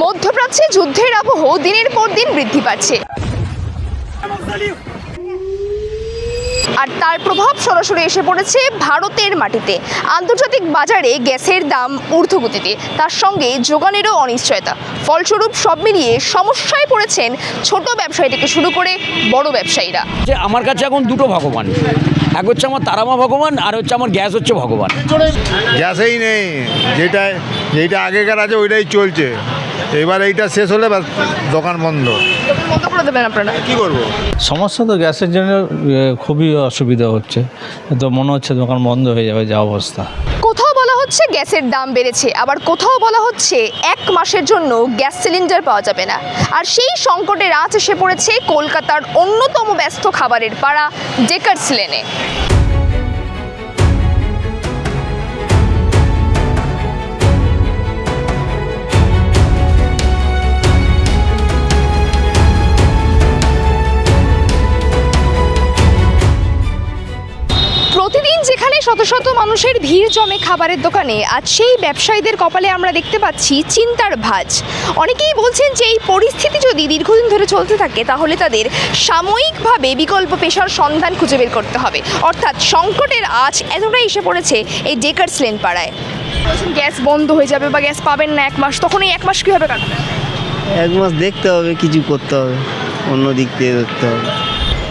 মধ্যপ্রাচ্যে যুদ্ধের আবহ দিনের পর দিন বৃদ্ধি পাচ্ছে, আর তার প্রভাব সরাসরি এসে পড়েছে ভারতের মাটিতে। আন্তর্জাতিক বাজারে গ্যাসের দাম ঊর্ধ্বগতিতে, তার সঙ্গে যোগানেরও অনিশ্চয়তা। ফলস্বরূপ সব মিলিয়ে সমস্যায় পড়েছেন ছোট ব্যবসায়ী থেকে শুরু করে বড় ব্যবসায়ীরা। আমার কাছে এখন দুটো ভগবান, এক হচ্ছে আমার তারামা ভগবান, আর হচ্ছে আমার গ্যাস হচ্ছে ভগবান। গ্যাসেই নেই, যেটা আগেকার আছে ওইটাই চলছে। এবার এইটা শেষ হলে দোকান বন্ধ। বন্ধ করে দেবেন আপনারা? কি করবো? সমস্যা তো গ্যাসের জন্য খুবই অসুবিধা হচ্ছে, তো মনে হচ্ছে দোকান বন্ধ হয়ে যাবে যা অবস্থা। কোথাও বলা হচ্ছে গ্যাসের দাম বেড়েছে, আবার কোথাও বলা হচ্ছে 1 মাসের জন্য গ্যাস সিলিন্ডার পাওয়া যাবে না। আর সেই সংকটের আঁচ এসে পড়েছে কলকাতার অন্যতম ব্যস্ত খাবারের পাড়া ডেকার্স লেনে। প্রতিদিন যেখানে শত শত মানুষের ভিড় জমে খাবারের দোকানে, আজ সেই ব্যবসায়ীদের কপালে আমরা দেখতে পাচ্ছি চিন্তার ভাঁজ। অনেকেই বলছেন যে এই পরিস্থিতি যদি দীর্ঘদিন ধরে চলতে থাকে তাহলে তাদের সাময়িকভাবে বিকল্প পেশার সন্ধান খুঁজে বের করতে হবে। অর্থাৎ সংকটের আঁচ এতটাই এসে পড়েছে এই ডেকার্স লেন পাড়ায়। গ্যাস বন্ধ হয়ে যাবে বা গ্যাস পাবেন না 1 মাস, তখন এই 1 মাস কীভাবে কাটবে? 1 মাস দেখতে হবে, কিছু করতে হবে, অন্য দিক থেকে দেখতে হবে।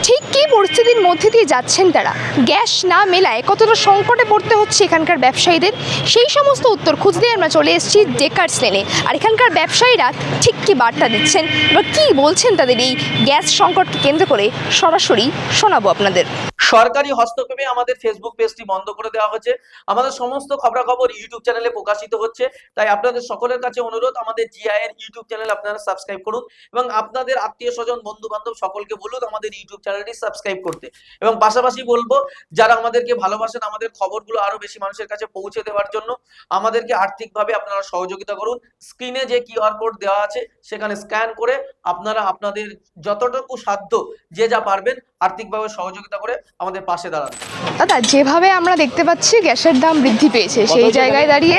ঠিক কী পরিস্থিতির মধ্যে দিয়ে যাচ্ছেন তারা? গ্যাস না মেলায় কতটা সংকটে পড়তে হচ্ছে এখানকার ব্যবসায়ীদের, সেই সমস্ত উত্তর খুঁজতে আমরা চলে এসেছি ডেকার্স লেনে। আর এখানকার ব্যবসায়ীরা ঠিক কী বার্তা দিচ্ছেন বা কী বলছেন তাদের এই গ্যাস সংকটকে কেন্দ্র করে, সরাসরি শোনাবো আপনাদের। সরকারি হস্তক্ষেপে আমাদের ফেসবুক পেজটি বন্ধ করে দেওয়া হচ্ছে। আমাদের সমস্ত খবরাখবর ইউটিউব চ্যানেলে প্রকাশিত হচ্ছে। তাই আপনাদের সকলের কাছে অনুরোধ, আমাদের জিআই এর ইউটিউব চ্যানেল আপনারা সাবস্ক্রাইব করুন এবং আপনাদের আত্মীয় স্বজন বন্ধু বান্ধব সকলকে বলুন আমাদের ইউটিউব চ্যানেলটি সাবস্ক্রাইব করতে। এবং পাশাপাশি বলবো, যারা আমাদেরকে ভালোবাসেন, আমাদের খবরগুলো আরো বেশি মানুষের কাছে পৌঁছে দেওয়ার জন্য আমাদেরকে আর্থিকভাবে আপনারা সহযোগিতা করুন। স্ক্রিনে যে কিউআর কোড দেওয়া আছে সেখানে স্ক্যান করে আপনারা আপনাদের যতটুকু সাধ্য যে যা পারবেন আর্থিকভাবে সহযোগিতা করে আমাদের পাশে দাঁড়ান। দাদা, যেভাবে আমরা দেখতে পাচ্ছি গ্যাসের দাম বৃদ্ধি পেয়েছে, সেই জায়গায় দাঁড়িয়ে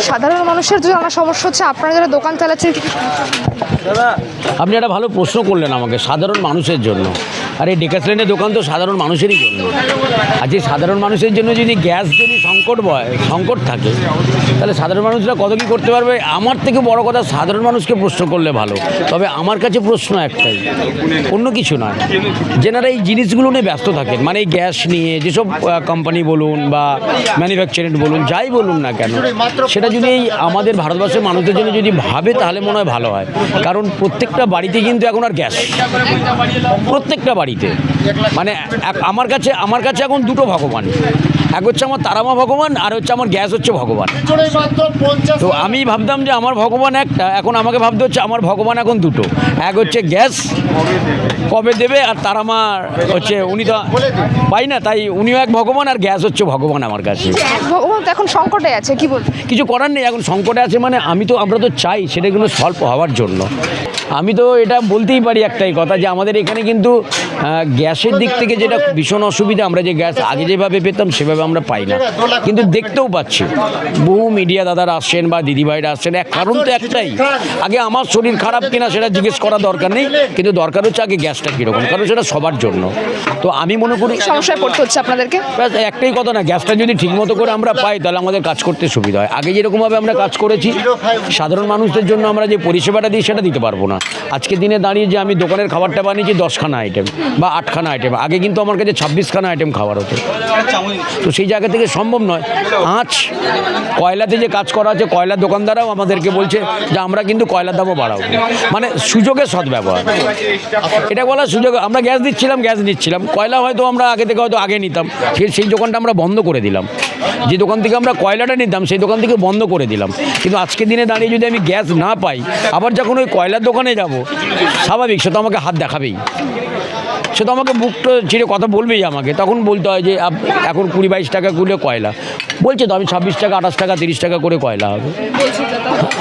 সাধারণ মানুষের জন্য আমার সমস্যা হচ্ছে, আপনারা যারা দোকান চালাচ্ছেন কি আপনি একটা ভালো প্রশ্ন করলেন আমাকে, সাধারণ মানুষের জন্য। আর এই ডেকার্স লেনের দোকান তো সাধারণ মানুষেরই জন্য। আর যে সাধারণ মানুষের জন্য যদি গ্যাস যদি সংকট থাকে, তাহলে সাধারণ মানুষরা কত কী করতে পারবে? আমার থেকে বড় কথা সাধারণ মানুষকে প্রশ্ন করলে ভালো। তবে আমার কাছে প্রশ্ন একটাই, অন্য কিছু নয়, যেনারা এই জিনিসগুলো নিয়ে ব্যস্ত থাকেন, মানে এই গ্যাস নিয়ে যেসব কোম্পানি বলুন বা ম্যানুফ্যাকচারিং বলুন, যাই বলুন না কেন, সেটা যদি এই আমাদের ভারতবর্ষের মানুষদের জন্য যদি ভাবে তাহলে মনে হয় ভালো হয়। কারণ প্রত্যেকটা বাড়িতে কিন্তু এখন আর গ্যাস, প্রত্যেকটা বাড়িতে। মানে আমার কাছে এখন দুটো ভগবান, এক হচ্ছে আমার তারামা ভগবান, আর হচ্ছে আমার গ্যাস হচ্ছে ভগবান। তো আমি ভাবতাম যে আমার ভগবান একটা, এখন আমাকে ভাবতে হচ্ছে আমার ভগবান এখন দুটো, এক হচ্ছে গ্যাস কবে দেবে, আর তারামা হচ্ছে উনি তো পাই না, তাই উনিও এক ভগবান আর গ্যাস হচ্ছে ভগবান আমার কাছে। ভগবান এখন সংকটে আছে, কি বলবো, কিছু করার নেই, এখন সংকটে আছে। মানে আমরা তো চাই সেটাগুলো সলভ হওয়ার জন্য। আমি তো এটা বলতেই পারি একটাই কথা, যে আমাদের এখানে কিন্তু গ্যাসের দিক থেকে যেটা ভীষণ অসুবিধা, আমরা যে গ্যাস আগে যেভাবে পেতাম সেভাবে আমরা পাই না, কিন্তু দেখতেও পাচ্ছি বহু মিডিয়া দাদারা আসছেন বা দিদিভাইরা আসছেন। এক কারণ তো একটাই, আগে আমার শরীর খারাপ কিনা সেটা জিজ্ঞেস করার দরকার নেই, কিন্তু দরকার হচ্ছে আগে গ্যাসটা কীরকম, কারণ সেটা সবার জন্য। তো আমি মনে করি সমস্যায় পড়তে হচ্ছে আপনাদেরকে। একটাই কথা না, গ্যাসটা যদি ঠিকমতো করে আমরা পাই তাহলে আমাদের কাজ করতে সুবিধা হয়। আগে যেরকমভাবে আমরা কাজ করেছি সাধারণ মানুষদের জন্য আমরা যে পরিষেবাটা দিই সেটা দিতে পারবো না। আজকের দিনে দাঁড়িয়ে যে আমি দোকানের খাবারটা বানিয়েছি 10খানা আইটেম বা 8খানা আইটেম, আগে কিন্তু আমার কাছে 26খানা আইটেম খাবার হতো। তো সেই জায়গা থেকে সম্ভব নয়। কয়লাতে যে কাজ করা আছে, কয়লার দোকানদাররাও আমাদেরকে বলছে যে আমরা কিন্তু কয়লার দামও বাড়াবো, মানে সুযোগের সদ্ব্যবহার। এটা বলার সুযোগ, আমরা গ্যাস নিচ্ছিলাম, কয়লা হয়তো আমরা আগে থেকে আগে নিতাম, সেই দোকানটা আমরা বন্ধ করে দিলাম। যে দোকান থেকে আমরা কয়লাটা নিতাম সেই দোকান থেকে বন্ধ করে দিলাম। কিন্তু আজকের দিনে দাঁড়িয়ে যদি আমি গ্যাস না পাই, আবার যখন ওই কয়লার দোকানে যাব, স্বাভাবিক সে তো আমাকে হাত দেখাবেই, সে তো আমাকে বুকটা ছিঁড়ে কথা বলবেই আমাকে। তখন বলতে হয় যে এখন 20-22 টাকা করে কয়লা বলছে, তো আমি 26 টাকা 28 টাকা 30 টাকা করে কয়লা হবে।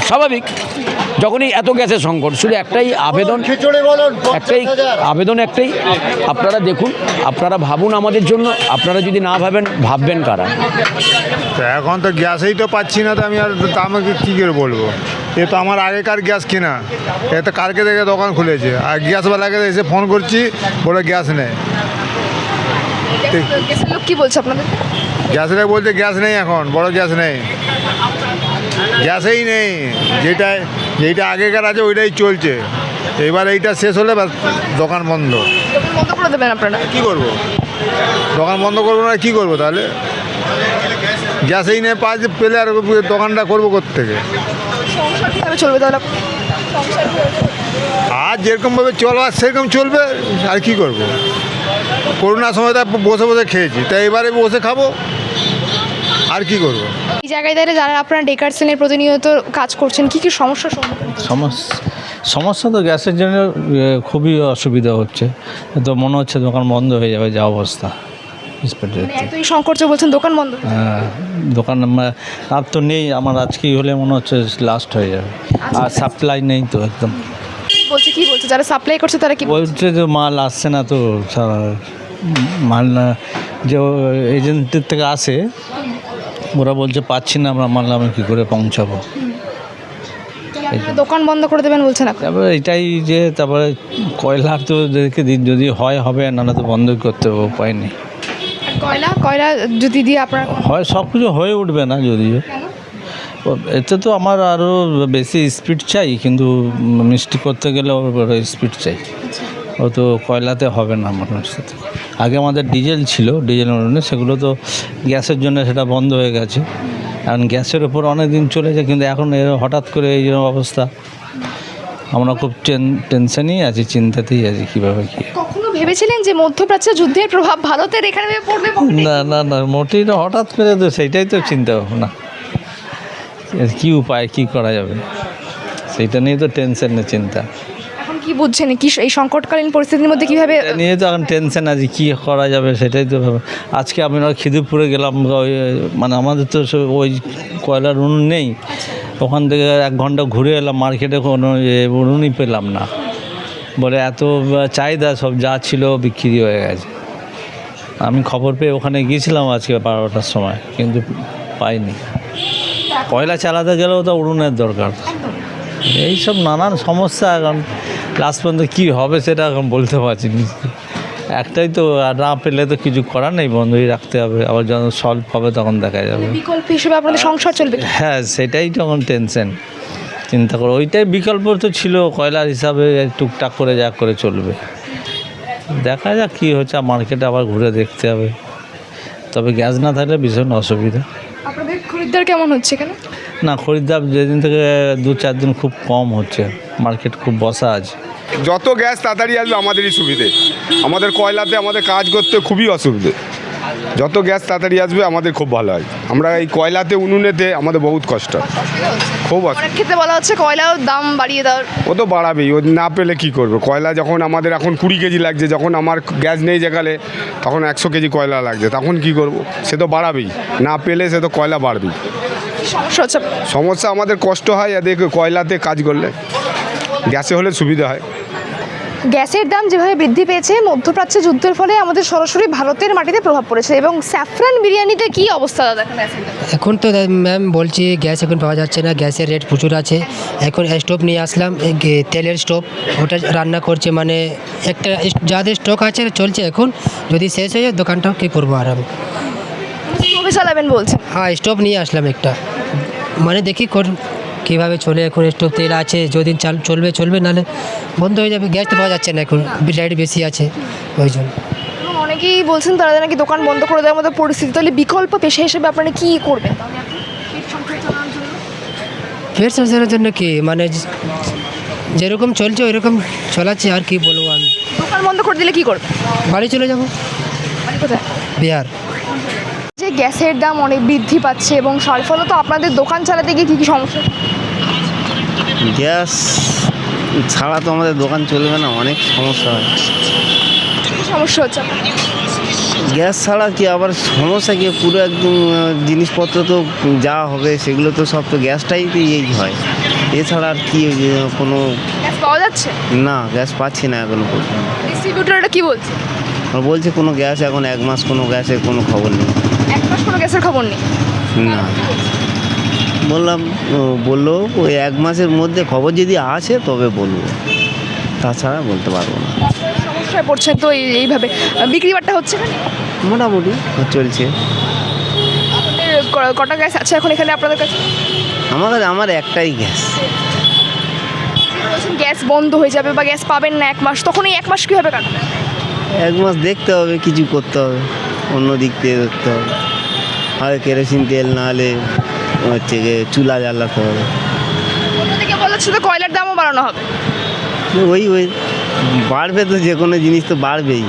স্বাভাবিক, যখনই এত গ্যাসের সংকট, শুধু একটাই আবেদন, একটাই আপনারা দেখুন, আপনারা ভাবুন আমাদের জন্য, আপনারা যদি না ভাবেন ভাববেন কারা? তো এখন তো গ্যাসেই তো পাচ্ছি না, তো আমি আর তা আমাকে কী করে বলবো? এ তো আমার আগেকার গ্যাস কিনা, এ তো কালকে থেকে দোকান খুলেছে, আর গ্যাসওয়ালাকে এসে ফোন করছি, বলে গ্যাস নেই। গ্যাসের লোক কি বলছে আপনাদের? গ্যাসের বলছে গ্যাস নেই, এখন বড় গ্যাস নেই, গ্যাসেই নেই। যেটা আগেকার আছে ওইটাই চলছে, এবার এইটা শেষ হলে ব্যাস দোকান বন্ধ। দোকান বন্ধ করে দেবেন আপনারা? কী করবো, দোকান বন্ধ করবো না, কী করবো তাহলে? গ্যাসেই নেই পাঁচ পেলে আর দোকানটা করবো কোত্থেকে? সংসার কীভাবে চলবে তাহলে? আর যেরকমভাবে চলবার সেরকম চলবে, আর কি করব? করোনার সময় তো বসে বসে খেয়েছি, তাই এবারে বসে খাবো, আর কি করব? এই জায়গায় দাঁড়িয়ে যারা আপনারা ডেকারসেলের প্রতিনিয়ত কাজ করছেন, কি কি সমস্যার সম্মুখীন? সমস্যা তো গ্যাসের জন্য খুবই অসুবিধা হচ্ছে, তো মনে হচ্ছে দোকান বন্ধ হয়ে যাবে যা অবস্থা। মানে এতই সংকট যে বলছেন দোকান বন্ধ? হ্যাঁ, দোকান আর তো নেই, আমার আজকেই হলে মনে হচ্ছে লাস্ট হয়ে যাবে, আর সাপ্লাই নেই তো একদম। কি বলছে যারা সাপ্লাই করছে তারা? কি বলছে যে মাল আসছে না, তো মাল যে এজেন্টের থেকে আসে, ওরা বলছে পাচ্ছি না আমরা মাল, আমি কী করে পৌঁছাবো? দোকান বন্ধ করে দেবেন বলছেন আপনি? তারপরে এটাই যে তারপরে কয়লার তো দেখে দিন, যদি হবে, নাহলে তো বন্ধই করতে হবে, উপায় নেই। কয়লা যদি দিয়ে আপনার হয়, সব কিছু হয়ে উঠবে না যদিও। এতে তো আমার আরও বেশি স্পিড চাই, কিন্তু মিষ্টি করতে গেলে ওর স্পিড চাই, ও তো কয়লাতে হবে না আমার সাথে। আগে আমাদের ডিজেল ছিল, ডিজেল উনুনে, সেগুলো তো গ্যাসের জন্য সেটা বন্ধ হয়ে গেছে। এখন গ্যাসের ওপর অনেক দিন চলেছে, কিন্তু এখন হঠাৎ করে এই যে অবস্থা, আমরা খুব টেনশনই আছি, চিন্তাতেই আছি কীভাবে কী। কখনো ভেবেছিলেন যে মধ্যপ্রাচ্য যুদ্ধের প্রভাব ভারতের এখানে পড়বে? না, মোটেই না, হঠাৎ করে তো সেইটাই তো চিন্তা ভাবনা, কী উপায়, কী করা যাবে, সেইটা নিয়ে তো টেনশনের চিন্তা। এখন কি বুঝছেন কি এই সংকটকালীন পরিস্থিতির মধ্যে কিভাবে? নিয়ে তো এখন টেনশন আছে, কী করা যাবে সেটাই তো ভাবে। আজকে আমরা খিদিরপুরে গেলাম, মানে আমাদের তো ওই কয়লার উনুন নেই, ওখান থেকে 1 ঘন্টা ঘুরে এলাম, মার্কেটে কোনো উনুনই পেলাম না, বলে এত চাহিদা, সব যা ছিল বিক্রি হয়ে গেছে। আমি খবর পেয়ে ওখানে গিয়েছিলাম আজকে 12টার সময়, কিন্তু পাইনি। কয়লা চালাতে গেলেও তো উনুনের দরকার। এইসব নানান সমস্যা, এখন লাস্ট পর্যন্ত কী হবে সেটা এখন বলতে পারছি না। একটাই তো, আর না পেলে তো কিছু করার নেই, বন্ধই রাখতে হবে, আবার যখন সলভ হবে তখন দেখা যাবে। বিকল্প হিসেবে আপনাদের সংসার চলবে? হ্যাঁ, সেটাই তখন টেনশন, চিন্তা করো। ওইটাই বিকল্প তো ছিল, কয়লার হিসাবে টুকটাক করে যা করে চলবে। দেখা যাক কী হচ্ছে, মার্কেটে আবার ঘুরে দেখতে হবে। তবে গ্যাস না থাকলে ভীষণ অসুবিধা। আপনাদের খরিদ্দার কেমন হচ্ছে এখানে? না, খরিদ্দার যেদিন থেকে 2-4 দিন খুব কম হচ্ছে, মার্কেট খুব বসা আছে। যত গ্যাস তাড়াতাড়ি আসবে আমাদেরই সুবিধে, আমাদের কয়লাতে আমাদের কাজ করতে খুবই অসুবিধে। যত গ্যাস তাড়াতাড়ি আসবে আমাদের খুব ভালো হয়। আমরা এই কয়লাতে উনুনেতে আমাদের বহুত কষ্ট, খুব অনেক ক্ষেত্রে বলা হচ্ছে কয়লার দাম বাড়িয়ে দেওয়ার। ও তো বাড়াবেই, ও না পেলে কী করবে? কয়লা যখন আমাদের এখন 20 কেজি লাগছে, যখন আমার গ্যাস নেই যেখানে, তখন 100 কেজি কয়লা লাগছে, তখন কি করব? সে তো বাড়াবেই, না পেলে সে তো কয়লা বাড়বেই। সমস্যা হচ্ছে? সমস্যা আমাদের কষ্ট হয় এদের কয়লাতে কাজ করলে, গ্যাসে হলে সুবিধা হয়। গ্যাসের দাম যেভাবে বৃদ্ধি পেয়েছে, মধ্যপ্রাচ্য যুদ্ধের ফলে আমাদের সরাসরি ভারতের মাটিতে প্রভাব পড়েছে। এবং স্যাফরান বিরিয়ানিতে কি অবস্থা দাদা এখন? এখন তো ম্যাম বলছি গ্যাস এখন পাওয়া যাচ্ছে না, গ্যাসের রেট প্রচুর আছে। এখন স্টোভ নিয়ে আসলাম, তেলের স্টোভ, ওটা রান্না করছে, মানে একটা যাদের স্টক আছে চলছে। এখন যদি শেষ হয়ে যায় দোকানটাও কী করবো আর আমি? কবে চালাবেন বলছেন? হ্যাঁ, স্টোভ নিয়ে আসলাম একটা, মানে দেখি কীভাবে চলে। এখন স্টোভ তেল আছে, যদিন চলবে, নাহলে বন্ধ হয়ে যাবে। গ্যাস তো পাওয়া যাচ্ছে না, এখন লাইট বেশি আছে ওই জন্য। অনেকেই বলছেন তারা নাকি দোকান বন্ধ করে দেওয়ার মতো পরিস্থিতি। তাহলে বিকল্প পেশা হিসেবে আপনারা কী করবেন? পেট সংসারের জন্য কি, মানে যেরকম চলছে ওইরকম চলাচ্ছে, আর কি বলবো আমি। দোকান বন্ধ করে দিলে কী করবে? বাড়ি চলে যাবো। বাড়ি কোথায়? বিহার। যে গ্যাসের দাম অনেক বৃদ্ধি পাচ্ছে এবং তার ফলে তো আপনাদের দোকান চালাতে গিয়ে কী কী সমস্যা? গ্যাস ছাড়া তো আমাদের দোকান চলবে না, অনেক সমস্যা হয়। কী সমস্যা হচ্ছে আপনার? গ্যাস ছাড়া কি আবার সমস্যা কি পুরো একদম জিনিসপত্র তো যা হবে সেগুলো তো সব তো গ্যাসটাই তো এই হয়, এছাড়া আর কি কোনো গ্যাস পাওয়া যাচ্ছে? না গ্যাস পাচ্ছি না এখনো পর্যন্ত। ডিস্ট্রিবিউটরটা কি বলছে? আর বলছে কোনো গ্যাস এখন 1 মাস কোনো গ্যাসের কোনো খবর নেই। 1 মাস কোনো গ্যাসের খবর নেই। না বললাম বললো ওই 1 মাসের মধ্যে খবর যদি আসে তবে বলবো, তাছাড়া বলতে পারবো না। সমস্যায় পড়ছেন তো এইভাবে বিক্রি বাট্টা হচ্ছে না? মোটামুটি চলছে। আপনাদের কটা গ্যাস আছে এখন এখানে আপনাদের কাছে? আমার একটাই গ্যাস। বলছেন গ্যাস বন্ধ হয়ে যাবে বা গ্যাস পাবেন না 1 মাস, তখন এই 1 মাস কীভাবে কাটবে? 1 মাস দেখতে হবে, কিছু করতে হবে, অন্য দিক থেকে দেখতে হবে, হয় কেরোসিন তেল না হলে হচ্ছে গিয়ে চুলা জ্বালাতে হবে। অন্যদিকে বলা হচ্ছে তো কয়লার দামও বাড়ানো হবে। ওই বাড়বে তো, যে কোনো জিনিস তো বাড়বেই,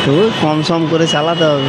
তো কম সম করে চালাতে হবে।